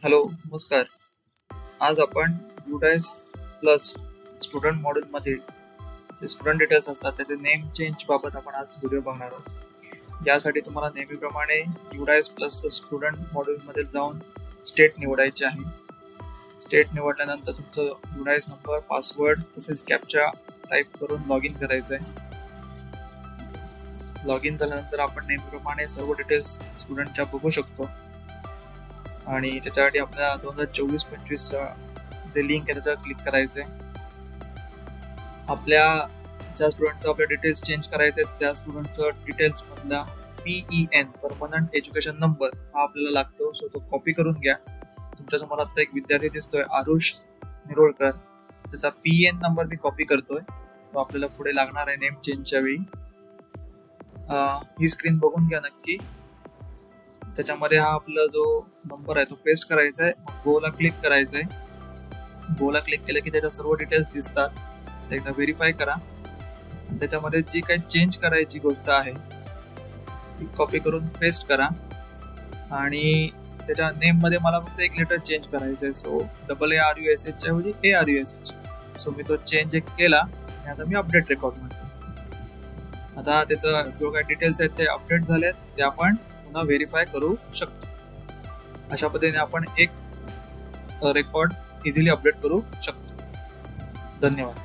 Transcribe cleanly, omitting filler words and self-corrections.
Hello, नमस्कार. आज आपण युडायस प्लस स्टुडंट मॉड्यूलमध्ये जे स्टुडंट डिटेल्स असतात त्याचे नेम चेंज बाबत आपण आज व्हिडिओ बघणार आहोत. यासाठी तुम्हाला नेहमीप्रमाणे युडायस प्लस स्टुडंट मॉड्यूलमध्ये जाऊन स्टेट निवडायचे आहे. स्टेट निवडल्यानंतर तुमचं युडायस नंबर, पासवर्ड तसेच कॅप्चा टाईप करून लॉग इन करायचं आहे. लॉग इन झाल्यानंतर आपण नेहमीप्रमाणे सर्व डिटेल्स स्टुडंटच्या बघू शकतो आणि त्याच्यासाठी आपल्याला 2024-25 जे लिंक आहे त्याच्यावर क्लिक करायचं आहे. आपल्या ज्या स्टुडंटचं आपल्या डिटेल्स चेंज करायचे आहेत त्या स्टुडंटचं डिटेल्स मधला PEN परमनंट एज्युकेशन नंबर हा आपल्याला लागतो. सो तो कॉपी करून घ्या. तुमच्यासमोर आता एक विद्यार्थी दिसतोय, आरुष निरोळकर. त्याचा PEN नंबर मी कॉपी करतोय. तो आपल्याला पुढे लागणार आहे नेम चेंजच्या वेळी. ही स्क्रीन बघून घ्या नक्की. त्याच्यामध्ये हा आपला जो नंबर आहे तो पेस्ट करायचा आहे. गोला क्लिक करायचं आहे. गोला क्लिक केलं की त्याच्या सर्व डिटेल्स दिसतात. एकदा व्हेरीफाय करा. त्याच्यामध्ये जी काही चेंज करायची गोष्ट आहे ती कॉपी करून पेस्ट करा आणि त्याच्या नेम मध्ये मला फक्त एक लेटर चेंज करायचं आहे. सो AARUSH च्या ऐवजी ARUSH. सो मी तो चेंज केला आणि आता मी अपडेट रेकॉर्ड म्हणतो. आता त्याचा जो काही डिटेल्स आहेत ते अपडेट झाले ते आपण पुन्हा व्हेरीफाय करू शकतो. अशा पद्धतीने आपण एक रेकॉर्ड इझिली अपडेट करू शकतो. धन्यवाद.